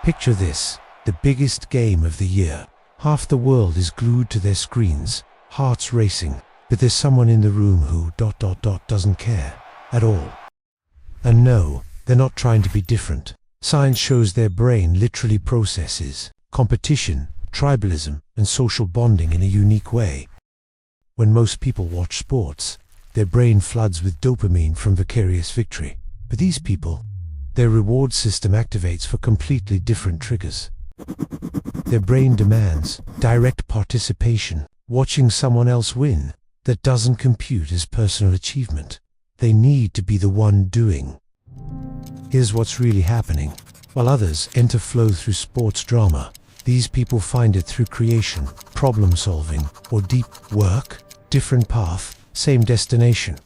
Picture this, the biggest game of the year. Half the world is glued to their screens, hearts racing, but there's someone in the room who ... doesn't care at all. And no, they're not trying to be different. Science shows their brain literally processes competition, tribalism, and social bonding in a unique way. When most people watch sports, their brain floods with dopamine from vicarious victory. But these people, their reward system activates for completely different triggers. Their brain demands direct participation, watching someone else win. That doesn't compute as personal achievement. They need to be the one doing. Here's what's really happening. While others enter flow through sports drama, these people find it through creation, problem solving, or deep work. Different path, same destination.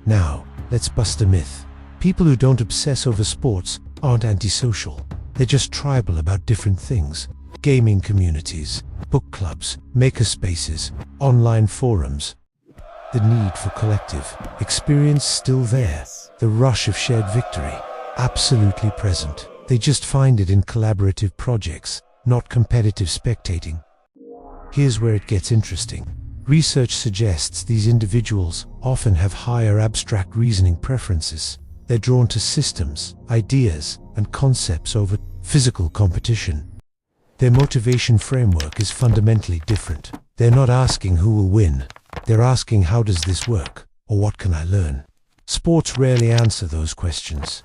Now, let's bust a myth. People who don't obsess over sports aren't antisocial. They're just tribal about different things. Gaming communities, book clubs, makerspaces, online forums. The need for collective experience still there. The rush of shared victory, absolutely present. They just find it in collaborative projects, not competitive spectating. Here's where it gets interesting. Research suggests these individuals often have higher abstract reasoning preferences. They're drawn to systems, ideas, and concepts over physical competition. Their motivation framework is fundamentally different. They're not asking who will win. They're asking how does this work, or what can I learn? Sports rarely answer those questions.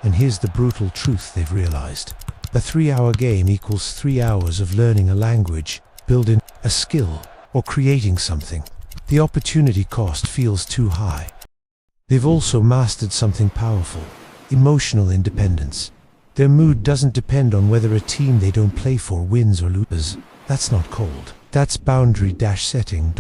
And here's the brutal truth they've realized. A 3-hour game equals 3 hours of learning a language, building a skill, or creating something. The opportunity cost feels too high. They've also mastered something powerful: emotional independence. Their mood doesn't depend on whether a team they don't play for wins or loses. That's not cold. That's boundary-setting.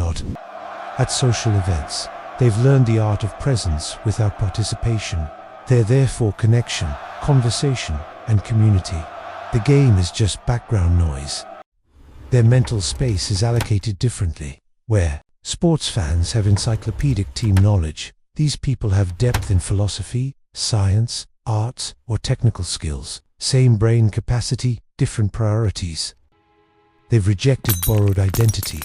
At social events, they've learned the art of presence without participation. They're there for connection, conversation, and community. The game is just background noise. Their mental space is allocated differently. Where sports fans have encyclopedic team knowledge, these people have depth in philosophy, science, arts, or technical skills. Same brain capacity, different priorities. They've rejected borrowed identity.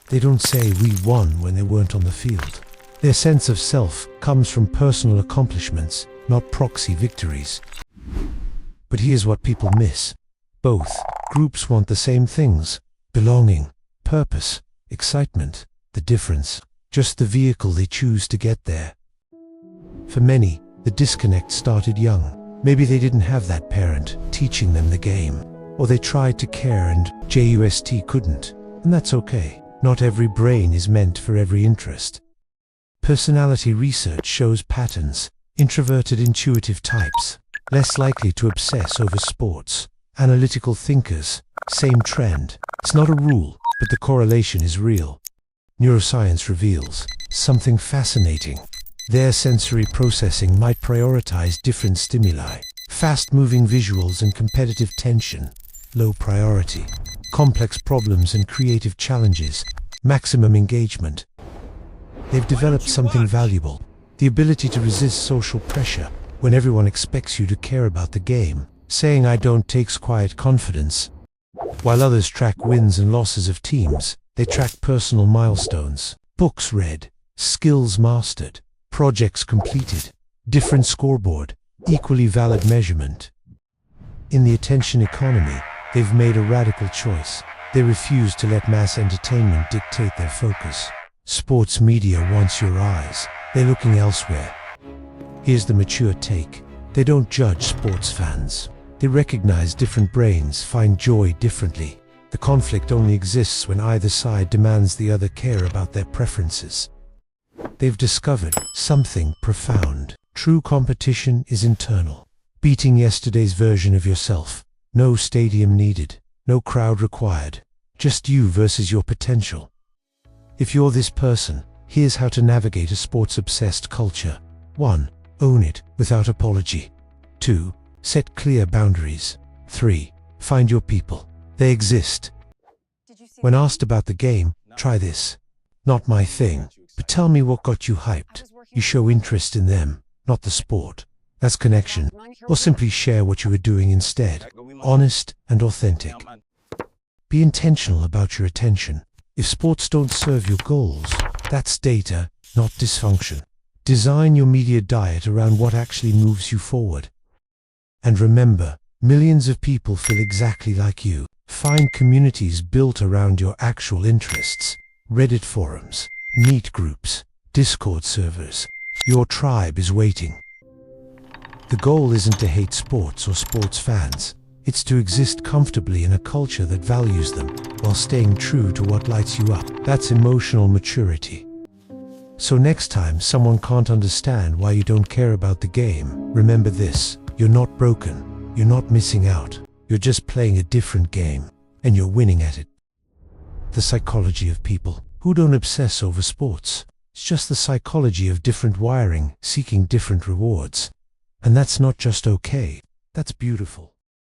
They don't say we won when they weren't on the field. Their sense of self comes from personal accomplishments, not proxy victories. But here's what people miss. Both groups want the same things: belonging, purpose, excitement. The difference, just the vehicle they choose to get there. For many, the disconnect started young. Maybe they didn't have that parent teaching them the game, or they tried to care and just couldn't. And that's okay. Not every brain is meant for every interest. Personality research shows patterns. Introverted intuitive types, less likely to obsess over sports. Analytical thinkers, same trend. It's not a rule, but the correlation is real. Neuroscience reveals something fascinating. Their sensory processing might prioritize different stimuli. Fast-moving visuals and competitive tension, low priority. Complex problems and creative challenges, maximum engagement. They've developed something valuable. The ability to resist social pressure when everyone expects you to care about the game. Saying I don't takes quiet confidence. While others track wins and losses of teams, they track personal milestones. Books read, skills mastered, projects completed. Different scoreboard, equally valid measurement. In the attention economy, they've made a radical choice. They refuse to let mass entertainment dictate their focus. Sports media wants your eyes. They're looking elsewhere. Here's the mature take. They don't judge sports fans. They recognize different brains find joy differently. The conflict only exists when either side demands the other care about their preferences. They've discovered something profound. True competition is internal. Beating yesterday's version of yourself. No stadium needed. No crowd required. Just you versus your potential. If you're this person, here's how to navigate a sports-obsessed culture. 1. Own it without apology. 2. Set clear boundaries. 3. Find your people. They exist. When asked about the game, try this. Not my thing, but tell me what got you hyped. You show interest in them, not the sport. That's connection. Or simply share what you were doing instead. honest and authentic. Be intentional about your attention. If sports don't serve your goals, that's data, not dysfunction. Design your media diet around what actually moves you forward. And remember, millions of people feel exactly like you. Find communities built around your actual interests. Reddit forums, meet groups, Discord servers. Your tribe is waiting. The goal isn't to hate sports or sports fans. It's to exist comfortably in a culture that values them, while staying true to what lights you up. That's emotional maturity. So next time someone can't understand why you don't care about the game, remember this: you're not broken, you're not missing out, you're just playing a different game, and you're winning at it. The psychology of people who don't obsess over sports. It's just the psychology of different wiring, seeking different rewards. And that's not just okay, that's beautiful.